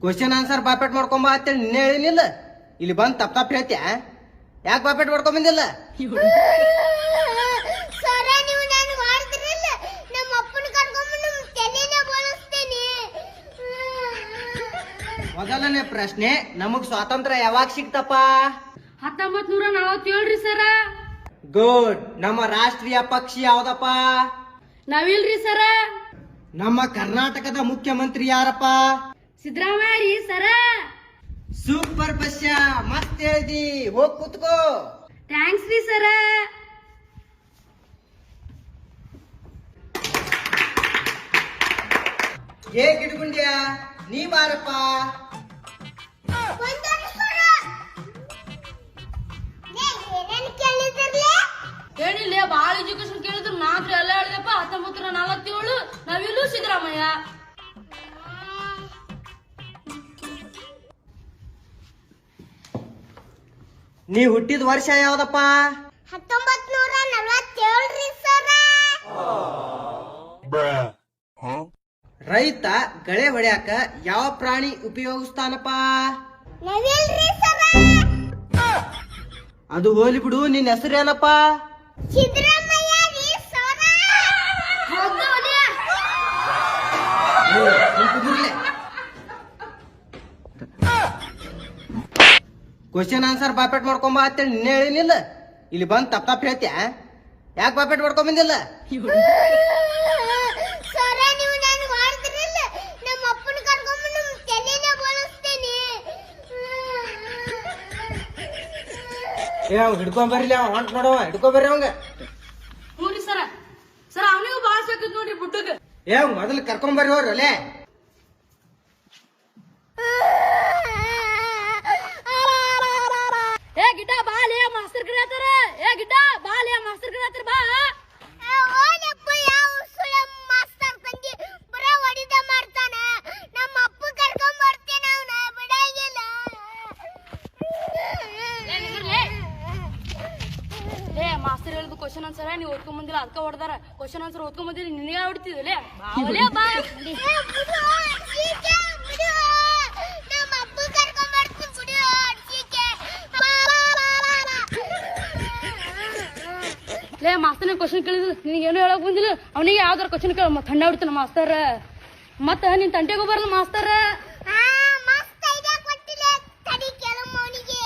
Question answer ಬಾಪೆಟ್ ಮಾಡ್ಕೊಂಬ ಅಂತೇಳಿ ನಿನ್ನೆ ಹೇಳಿನಿಲ್ಲ, ಇಲ್ಲಿ ಬಂದ್ ತಪ್ಪ ಹೇಳ್ತ್ಯಾ? ಯಾಕೆ ಬಾಪೆಟ್ ಮಾಡ್ಕೊಂಡ್ ಬಂದಿಲ್ಲ? ಸರ ನೀವು ನಾನು ಮಾಡ್ತಿರಲ್ಲ, ನಮ್ಮ ಅಪ್ಪನ ಕರ್ಕೊಂಡು ನಮ್ಮ ತೆನೆನ ಬಳಸ್ತೇನೆ. ಮೊದಲನೇ ಪ್ರಶ್ನೆ, ನಮಗ್ ಸ್ವಾತಂತ್ರ್ಯ ಯಾವಾಗ ಸಿಕ್ತಪ್ಪ? 1947 ರೀ ಸರ. ಗುಡ್. ನಮ್ಮ ರಾಷ್ಟ್ರೀಯ ಪಕ್ಷಿ ಯಾವ್ದಪ್ಪ? ನಾವಿಲ್ರಿ ಸರ. ನಮ್ಮ ಕರ್ನಾಟಕದ ಮುಖ್ಯಮಂತ್ರಿ ಯಾರಪ್ಪ? ಸಿದ್ದರಾಮಯ್ಯ ರೀ ಸರ. ಸೂಪರ್ ಬಸ್ಯ, ಮಸ್ತ್ ಹೇಳ್ದಿ, ಹೋಗ್ ಕೂತ್ಕೋ. ಥ್ಯಾಂಕ್ಸ್ ರೀ ಸರ. ಹೇಗ್ ಇಟ್ಕೊಂಡ್ಯಾ? ನೀ ಬಾರಪ್ಪ. ಏನಿಲ್ಲ, ಬಾಳ ಎಜುಕೇಶನ್ ಕೇಳಿದ್ರು ನಾತ್ರ ಎಲ್ಲ ಹೇಳಿದಪ್ಪ. 1947 ನಾವಿಲ್ಲೂ ಸಿದ್ದರಾಮಯ್ಯ. ನೀ ಹುಟ್ಟಿದ ವರ್ಷ ಯಾವ್ದಪ್ಪ? 1947 ರೀ ಸರ. ರೈತ ಗಳೆ ಹೊಡ್ಯಾಕ ಯಾವ ಪ್ರಾಣಿ ಉಪಯೋಗಿಸ್ತಾನಪ್ಪ? ನಾವಿಲ್ರಿ ಸರ. ಅದು ಹೋಲಿ ಬಿಡು, ನಿನ್ ಹೆಸರೇನಪ್ಪ? ಸಿದ್ದರಾಮಯ್ಯ ರೀ ಸರ. ಕ್ವಶನ್ ಆನ್ಸರ್ ಬಾಪೆಟ್ ಮಾಡ್ಕೊಂಬ ಅಂತೇಳಿ ನಿನ್ನೆ ಹೇಳಿನಿಲ್ಲ, ಇಲ್ಲಿ ಬಂದ್ ತಪ್ಪ ಹೇಳ್ತ್ಯಾ? ಯಾಕೆ ಬಾಪೆಟ್ ಮಾಡ್ಕೊಂಡ್ ಬಂದಿಲ್ಲ? ಸರ ನೀವು ನಾನು ಮಾಡ್ತಿರಲ್ಲ, ನಮ್ಮ ಅಪ್ಪನ ಕರ್ಕೊಂಡು ನಮ್ಮ ತೆನೆನ ಬಳಸ್ತೇನೆ. ಹಿಡ್ಕೊಂಡ್ ಬರ್ಲಿ, ಅವ ಹೊಂಟ್ ನೋಡವ, ಹಿಡ್ಕೊಂಡ್ ಬರ್ರಿ ಅವಂಗ. ಹ್ಞೂ ರೀ ಸರ. ಸರ ಅವನಿಗೂ ಬಾಳ ಸಾಕತ್ ನೋಡ್ರಿ ಬುಟ್ಟಗ. ಮೊದಲು ಕರ್ಕೊಂಡ್ ಬರ್ರಿ ಅವ್ರು ಅಲ್ಲೇ. ಏ ಗಿಡ್ಡ ಬಾಲೆ ಮಾಸ್ತರ್ ಕರಿಯತ್ತಾರ. ಏ ಗಿಡ್ಡ ಬಾಲೆ ಮಾಸ್ತರ್ ಕರಿಯತ್ತಾರ, ಬಾ. ಓನಪ್ಪ ಯಾವ ಸುಳ ಮಾಸ್ತರ್ ತಂಗಿ ಬರೇ ಹೊಡಿದ ಮಾಡ್ತಾನ. ನಮ್ಮ ಅಪ್ಪ ಕರ್ಕೊಂಡ್ ಬರ್ತೇನೆ, ಅವನ ಬಿಡಂಗಿಲ್ಲ. ಏ ಮಾಸ್ತರ್ ಹೇಳಿದ್ ಕ್ವಶನ್ ಆನ್ಸರ್ ನೀವು ಓದ್ಕೊಂಡ್ ಬಂದಿಲ್ಲ, ಅದಕ್ಕ ಹೊಡ್ದಾರ. ಕ್ವಶನ್ ಆನ್ಸರ್ ಓದ್ಕೊಂಡ್ ಬಂದಿಲ್ಲ, ನಿನಗೆ ಹೊಡಿತಿದ್ಲೆ. ಬಾವಲೆ ಬಾ. ನಮ್ಮ ಅಪ್ಪ ಕರ್ಕೊಂಡ್ ಬರ್ತೀನಿ ಬಿಡು. ಲೇ ಮಾಸ್ತರ್ ಕ್ವಶನ್ ಕೇಳಿದ್ರು ನಿನಗೆ ಏನು ಹೇಳಕ್ ಬಂದಿಲ್ಲ, ಅವನಿಗೆ ಯಾವ್ದಾರ ಕ್ವಶನ್ ಕೇಳ ಥಂಡ ಹೊಡಿತಾನ ಮಾಸ್ತರ್. ಮತ್ತ ನಿನ್ ತಂಟೆಗೂ ಬರಲ್ಲ ಮಾಸ್ತರ್. ಮಸ್ತ್ ಐಡಿಯಾ ಕೊಟ್ಟಿಲ್ಲ, ತಡಿ ಕೆಲವು ಅವನಿಗೆ.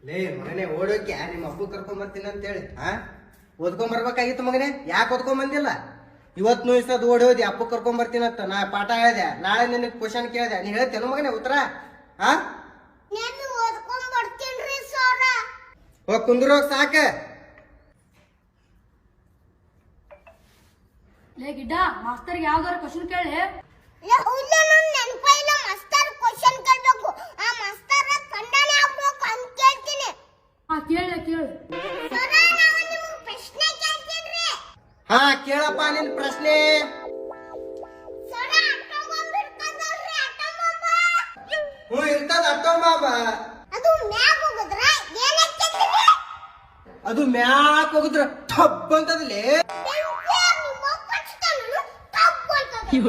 ಲೇ ಮಗನೇ, ಓಡೋಕೆ ನಿಮ್ಮ ಅಪ್ಪ ಕರ್ಕೊಂಡ್ ಬರ್ತೀನಿ ಅಂತೇಳಿ ಓದ್ಕೊಂಡ್ ಬರ್ಬೇಕಾಗಿತ್ತು ಮಗನೇ. ಯಾಕೆ ಓದ್ಕೊಂಡ್ ಬಂದಿಲ್ಲ? ಇವತ್ ನುಯ್ಸದ್ ಓಡಿ ಹೋದಿ ಅಪ್ಪ ಕರ್ಕೊಂಡ್ ಬರ್ತೀನಂತ ನಾ ಪಾಠ ಹೇಳ್ದೆ. ನಾಳೆ ನಿನಗೆ ಕ್ವಶನ್ ಕೇಳ್ದೆ, ನೀ ಹೇಳ್ತೇನು ಮಗನೇ ಉತ್ತರ? ನಾನು ಓದ್ಕೊಂಡ್ ಬರ್ತೀನಿ ಸರ. ಹೋಗ್ ಕುಂದ್ರೋಗ್ ಸಾಕ. ಲೇ ಗಿಡ್ಡ ಮಾಸ್ತರ್ ಯಾವ್ದಾರ ಕ್ವಶನ್ ಕೇಳಿ. ನೆನಪ ಇಲ್ಲ, ಮಾಸ್ತರ್ ಕ್ವಶನ್ ಕೇಳ್ಬೇಕು. ಆ ಮಾಸ್ತರ್ ಕಂಡನೆ ಆಗ್ಬೇಕು ಅಂತ ಕೇಳ್ತೀನಿ. ಕೇಳು. ಸರ ನಾನು ನಿಮ್ಗೆ ಪ್ರಶ್ನೆ ಕೇಳ್ತೀನಿ. ಕೇಳಪ್ಪ ನಿನ್ ಪ್ರಶ್ನೆ. ಸರ ಆಟೋಬಾಂಬ್ ಇರ್ತದಲ್ರಿ, ಆಟೋಬಾಂಬ್ ಇರ್ತದ ಅಟ್ಟೋಂಬ. ಅದು ಮ್ಯಾಗ ಹೋಗುದ್ರ ಏನಾಗ್ತೈತಿ? ಅದು ಮ್ಯಾಕ್ ಹೋಗಿದ್ರ ಟಬ್ ಅಂತದಲ್ಲಿ. ನಿಮ್ಮ